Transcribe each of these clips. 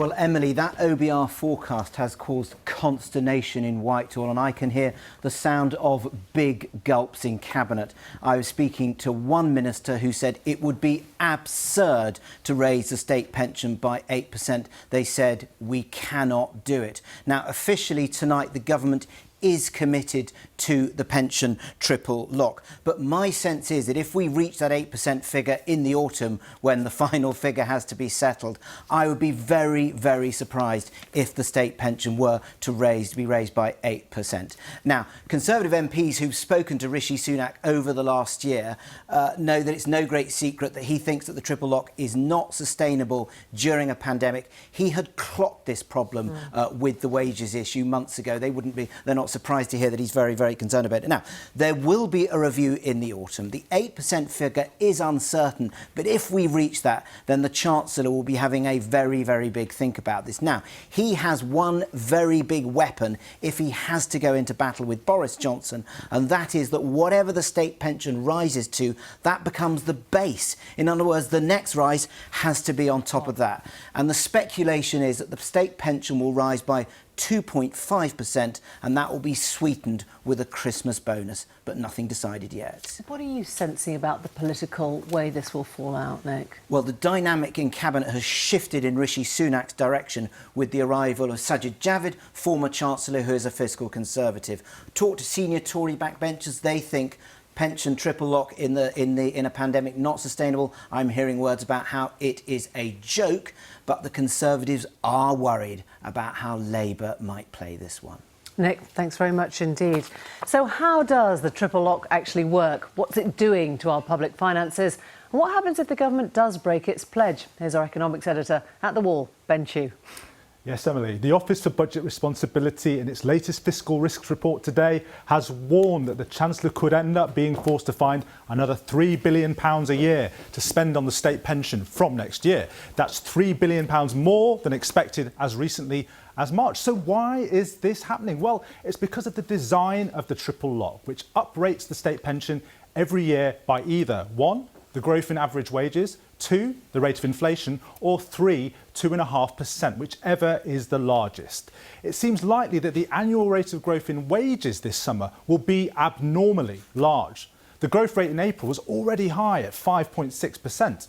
Well, Emily, that OBR forecast has caused consternation in Whitehall, and I can hear the sound of big gulps in Cabinet. I was speaking to one minister who said it would be absurd to raise the state pension by 8%. They said we cannot do it. Now, officially tonight, the government is committed to the pension triple lock. But my sense is that if we reach that 8% figure in the autumn, when the final figure has to be settled, I would be very, very surprised if the state pension were to be raised by 8%. Now, Conservative MPs who've spoken to Rishi Sunak over the last year know that it's no great secret that he thinks that the triple lock is not sustainable during a pandemic. He had clocked this problem with the wages issue months ago. They're not surprised to hear that he's very, very concerned about it. Now, there will be a review in the autumn. The 8% figure is uncertain, but if we reach that, then the Chancellor will be having a very, very big think about this. Now, he has one very big weapon if he has to go into battle with Boris Johnson, and that is that whatever the state pension rises to, that becomes the base. In other words, the next rise has to be on top of that. And the speculation is that the state pension will rise by 2.5%, and that will be sweetened with a Christmas bonus, but nothing decided yet. What are you sensing about the political way this will fall out, Nick? Well, the dynamic in Cabinet has shifted in Rishi Sunak's direction with the arrival of Sajid Javid, former Chancellor, who is a fiscal Conservative. Talk to senior Tory backbenchers, they think pension triple lock in a pandemic not sustainable. I'm hearing words about how it is a joke, but the Conservatives are worried about how Labour might play this one. Nick, thanks very much indeed. So how does the triple lock actually work? What's it doing to our public finances? And what happens if the government does break its pledge? Here's our economics editor at the Wall, Ben Chu. Yes, Emily. The Office for Budget Responsibility, in its latest fiscal risks report today, has warned that the Chancellor could end up being forced to find another £3 billion a year to spend on the state pension from next year. That's £3 billion more than expected as recently as March. So why is this happening? Well, it's because of the design of the triple lock, which uprates the state pension every year by either 1, the growth in average wages, 2, the rate of inflation, or 3, 2.5%, whichever is the largest. It seems likely that the annual rate of growth in wages this summer will be abnormally large. The growth rate in April was already high at 5.6%.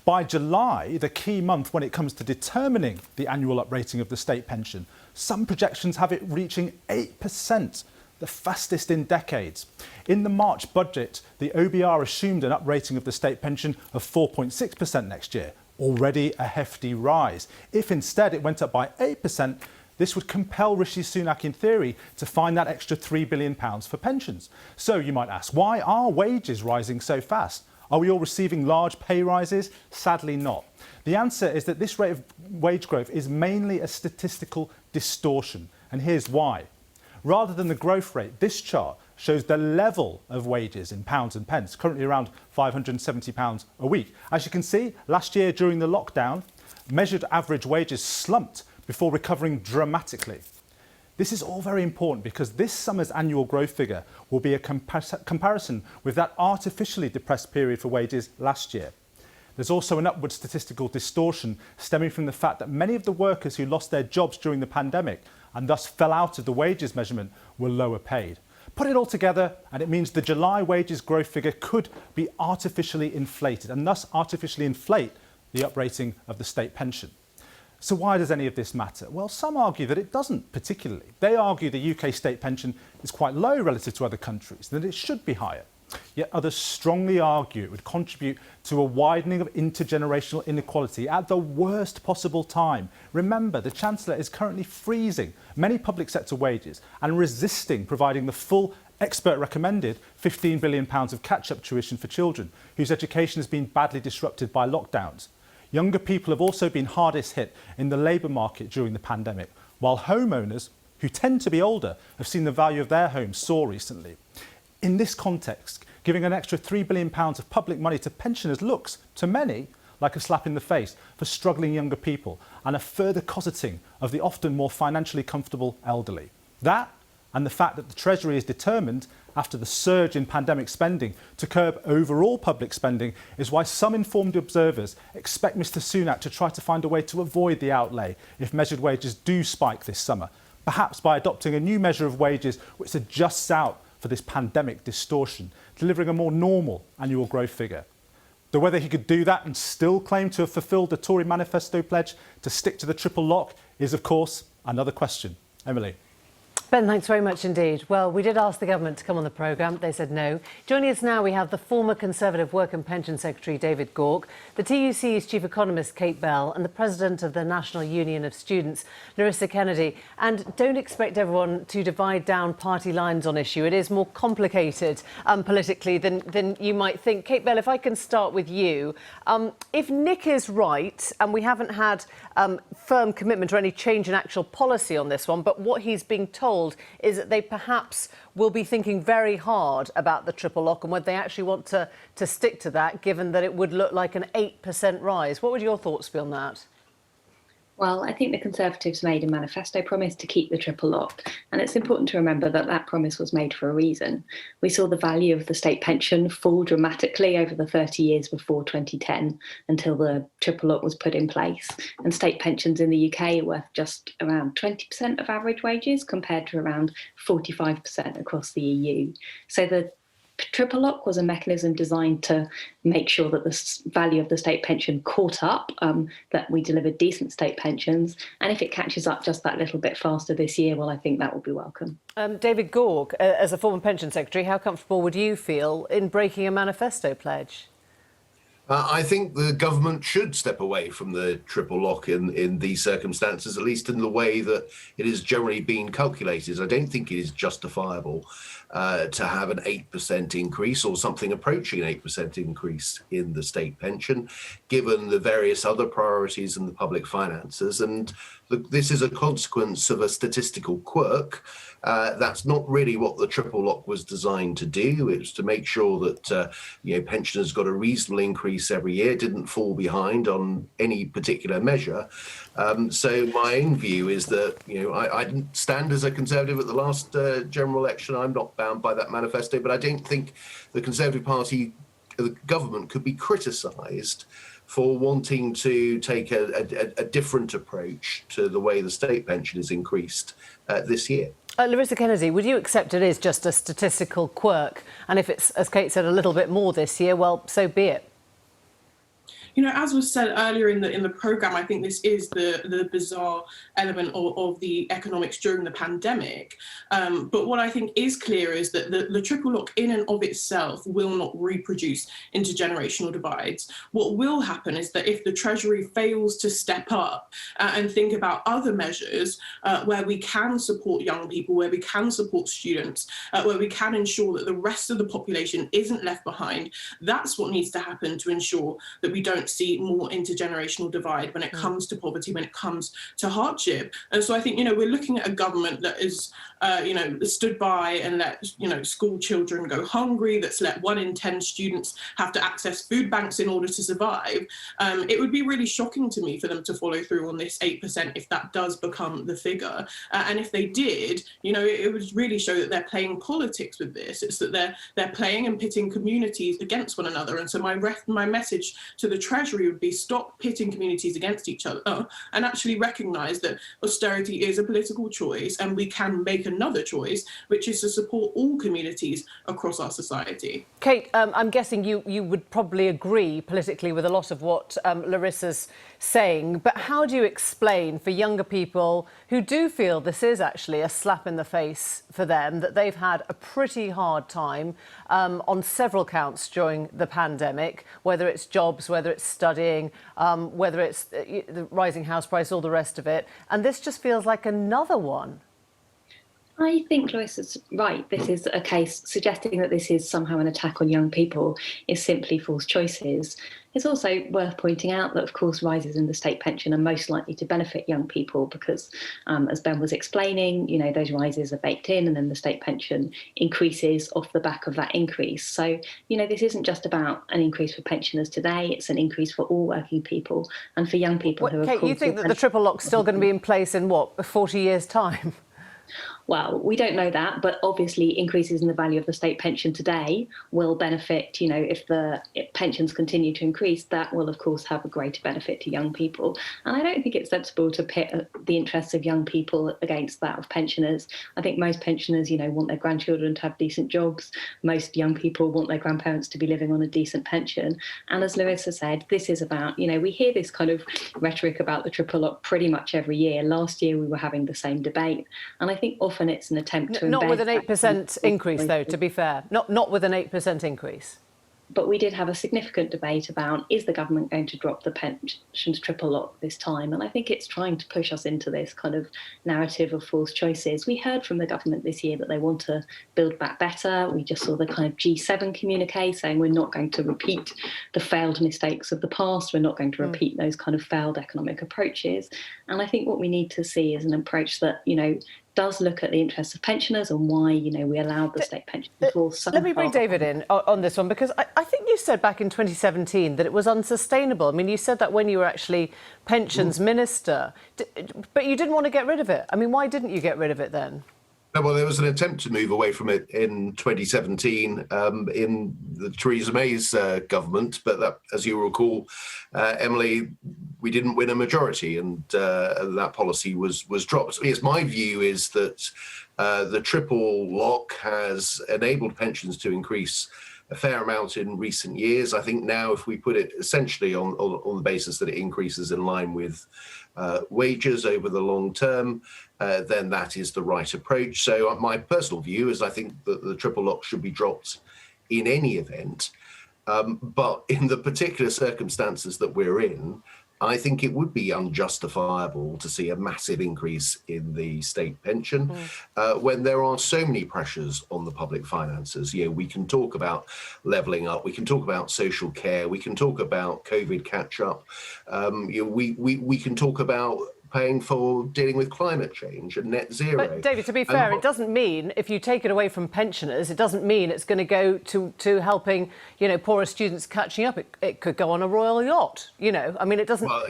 By July, the key month when it comes to determining the annual uprating of the state pension, some projections have it reaching 8%. The fastest in decades. In the March budget, the OBR assumed an uprating of the state pension of 4.6% next year, already a hefty rise. If instead it went up by 8%, this would compel Rishi Sunak, in theory, to find that extra £3 billion for pensions. So you might ask, why are wages rising so fast? Are we all receiving large pay rises? Sadly not. The answer is that this rate of wage growth is mainly a statistical distortion, and here's why. Rather than the growth rate, this chart shows the level of wages in pounds and pence, currently around £570 a week. As you can see, last year during the lockdown, measured average wages slumped before recovering dramatically. This is all very important because this summer's annual growth figure will be a comparison with that artificially depressed period for wages last year. There's also an upward statistical distortion stemming from the fact that many of the workers who lost their jobs during the pandemic and thus fell out of the wages measurement were lower paid. Put it all together and it means the July wages growth figure could be artificially inflated and thus artificially inflate the uprating of the state pension. So why does any of this matter? Well, some argue that it doesn't particularly. They argue the UK state pension is quite low relative to other countries, that it should be higher. Yet others strongly argue it would contribute to a widening of intergenerational inequality at the worst possible time. Remember, the Chancellor is currently freezing many public sector wages and resisting providing the full expert-recommended £15 billion of catch-up tuition for children whose education has been badly disrupted by lockdowns. Younger people have also been hardest hit in the labour market during the pandemic, while homeowners, who tend to be older, have seen the value of their homes soar recently. In this context, giving an extra £3 billion of public money to pensioners looks, to many, like a slap in the face for struggling younger people and a further cosseting of the often more financially comfortable elderly. That, and the fact that the Treasury is determined, after the surge in pandemic spending to curb overall public spending is why some informed observers expect Mr Sunak to try to find a way to avoid the outlay if measured wages do spike this summer, perhaps by adopting a new measure of wages which adjusts out for this pandemic distortion, delivering a more normal annual growth figure. Though whether he could do that and still claim to have fulfilled the Tory manifesto pledge to stick to the triple lock is, of course, another question. Emily. Ben, thanks very much indeed. Well, we did ask the government to come on the programme. They said no. Joining us now, we have the former Conservative Work and Pension Secretary, David Gauke, the TUC's Chief Economist, Kate Bell, and the President of the National Union of Students, Larissa Kennedy. And don't expect everyone to divide down party lines on issue. It is more complicated politically than you might think. Kate Bell, if I can start with you. If Nick is right, and we haven't had firm commitment or any change in actual policy on this one, but what he's being told is that they perhaps will be thinking very hard about the triple lock and whether they actually want to stick to that, given that it would look like an 8% rise. What would your thoughts be on that? Well, I think the Conservatives made a manifesto promise to keep the triple lock, and it's important to remember that that promise was made for a reason. We saw the value of the state pension fall dramatically over the 30 years before 2010 until the triple lock was put in place, and state pensions in the UK are worth just around 20% of average wages compared to around 45% across the EU. So the triple lock was a mechanism designed to make sure that the value of the state pension caught up, that we delivered decent state pensions. And if it catches up just that little bit faster this year, well, I think that will be welcome. David Gauke, as a former pension secretary, how comfortable would you feel in breaking a manifesto pledge? I think the government should step away from the triple lock in these circumstances, at least in the way that it is generally being calculated. I don't think it is justifiable to have an 8% increase or something approaching an 8% increase in the state pension, given the various other priorities in the public finances. And this is a consequence of a statistical quirk. That's not really what the triple lock was designed to do. It was to make sure that pensioners got a reasonable increase every year, didn't fall behind on any particular measure. So my own view is that I didn't stand as a Conservative at the last general election. I'm not bound by that manifesto, but I don't think the Conservative Party, the government, could be criticised for wanting to take a different approach to the way the state pension is increased this year. Larissa Kennedy, would you accept it is just a statistical quirk? And if it's, as Kate said, a little bit more this year, well, so be it. As was said earlier in the programme, I think this is the bizarre element of the economics during the pandemic. But what I think is clear is that the triple lock in and of itself will not reproduce intergenerational divides. What will happen is that if the Treasury fails to step up and think about other measures where we can support young people, where we can support students, where we can ensure that the rest of the population isn't left behind, that's what needs to happen to ensure that we don't see more intergenerational divide when it comes to poverty, when it comes to hardship. And so I think, we're looking at a government that is, stood by and let, school children go hungry, that's let 1 in 10 students have to access food banks in order to survive. It would be really shocking to me for them to follow through on this 8% if that does become the figure. And if they did, it would really show that they're playing politics with this. It's that they're playing and pitting communities against one another. And so my message to the Treasury would be stop pitting communities against each other and actually recognise that austerity is a political choice and we can make another choice, which is to support all communities across our society. Kate, I'm guessing you would probably agree politically with a lot of what Larissa's saying, but how do you explain for younger people who do feel this is actually a slap in the face for them, that they've had a pretty hard time on several counts during the pandemic, whether it's jobs, whether it's studying, whether it's the rising house price, all the rest of it, and this just feels like another one? I think Larissa's right. This is a case suggesting that this is somehow an attack on young people is simply false choices. It's also worth pointing out that, of course, rises in the state pension are most likely to benefit young people because, as Ben was explaining, those rises are baked in and then the state pension increases off the back of that increase. So, this isn't just about an increase for pensioners today, it's an increase for all working people and for young people who are... Kate, you think that the triple lock's still going to be in place in, 40 years' time? Well, we don't know that, but obviously increases in the value of the state pension today will benefit, if pensions continue to increase, that will of course have a greater benefit to young people. And I don't think it's sensible to pit the interests of young people against that of pensioners. I think most pensioners, want their grandchildren to have decent jobs. Most young people want their grandparents to be living on a decent pension. And as Larissa said, this is about, we hear this kind of rhetoric about the triple lock pretty much every year. Last year we were having the same debate. And I think often it's an attempt to not with an 8% increase, though, to be fair. Not with an 8% increase. But we did have a significant debate about, is the government going to drop the pensions triple lock this time? And I think it's trying to push us into this kind of narrative of forced choices. We heard from the government this year that they want to build back better. We just saw the kind of G7 communique saying we're not going to repeat the failed mistakes of the past. We're not going to repeat those kind of failed economic approaches. And I think what we need to see is an approach that, does look at the interests of pensioners and why, we allowed the state pension to fall. Let me bring David in on this one, because I think you said back in 2017 that it was unsustainable. I mean, you said that when you were actually pensions minister, but you didn't want to get rid of it. I mean, why didn't you get rid of it then? Well, there was an attempt to move away from it in 2017 in the Theresa May's government, but that, as you recall, Emily, we didn't win a majority, and that policy was dropped. So yes, my view is that the triple lock has enabled pensions to increase a fair amount in recent years. I think now, if we put it essentially on the basis that it increases in line with wages over the long term, then that is the right approach. So my personal view is I think that the triple lock should be dropped in any event. But in the particular circumstances that we're in, I think it would be unjustifiable to see a massive increase in the state pension when there are so many pressures on the public finances. We can talk about levelling up, we can talk about social care, we can talk about COVID catch-up, we can talk about paying for dealing with climate change and net zero. But David, to be fair, it doesn't mean, if you take it away from pensioners, it doesn't mean it's going to go to helping, poorer students catching up. It could go on a royal yacht, I mean, it doesn't... Well,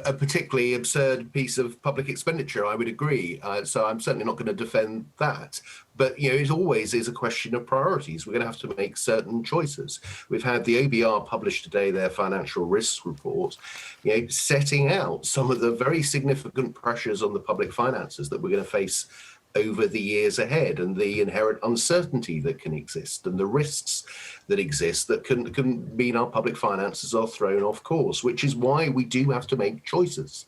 a particularly absurd piece of public expenditure, I would agree. So I'm certainly not going to defend that. But, it always is a question of priorities. We're going to have to make certain choices. We've had the OBR publish today their financial risks report, setting out some of the very significant pressures on the public finances that we're going to face over the years ahead, and the inherent uncertainty that can exist and the risks that exist that can mean our public finances are thrown off course, which is why we do have to make choices.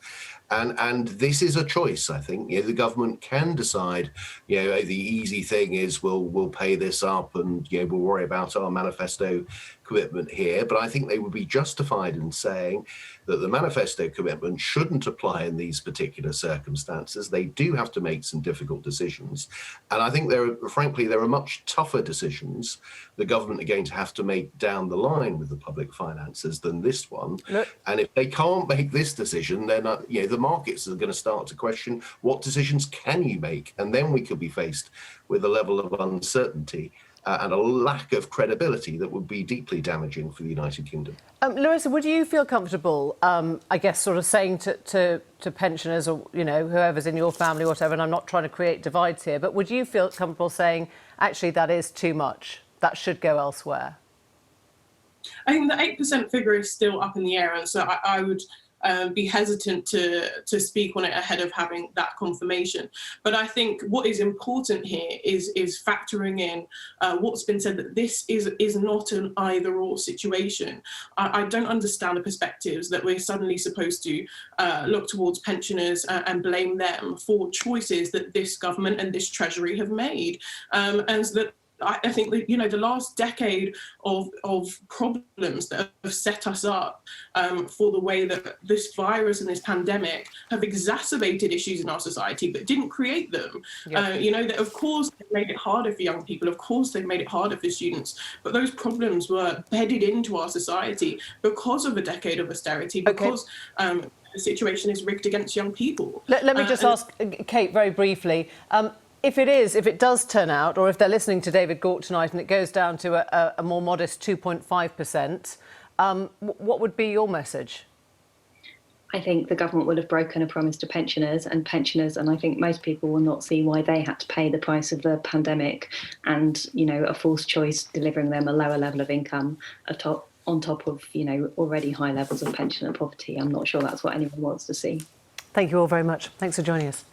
And this is a choice, I think. The government can decide, the easy thing is we'll pay this up and, we'll worry about our manifesto commitment here. But I think they would be justified in saying that the manifesto commitment shouldn't apply in these particular circumstances. They do have to make some difficult decisions. And I think there are much tougher decisions the government are going to have to make down the line with the public finances than this one. And if they can't make this decision, then the markets are going to start to question what decisions can you make, and then we could be faced with a level of uncertainty and a lack of credibility that would be deeply damaging for the United Kingdom. Larissa, would you feel comfortable, I guess, sort of saying to pensioners or, whoever's in your family or whatever, and I'm not trying to create divides here, but would you feel comfortable saying, actually, that is too much, that should go elsewhere? I think the 8% figure is still up in the air, and so I would be hesitant to speak on it ahead of having that confirmation. But I think what is important here is factoring in what's been said, that this is not an either-or situation. I don't understand the perspectives that we're suddenly supposed to look towards pensioners and blame them for choices that this government and this Treasury have made, and so that I think that, the last decade of problems that have set us up for the way that this virus and this pandemic have exacerbated issues in our society, but didn't create them. That of course they've made it harder for young people, of course they've made it harder for students, but those problems were bedded into our society because of a decade of austerity, because the situation is rigged against young people. Let me just ask Kate very briefly. If it does turn out, or if they're listening to David Gauke tonight and it goes down to a more modest 2.5%, what would be your message? I think the government would have broken a promise to pensioners, and I think most people will not see why they had to pay the price of the pandemic and, a false choice delivering them a lower level of income on top of, already high levels of pension and poverty. I'm not sure that's what anyone wants to see. Thank you all very much. Thanks for joining us.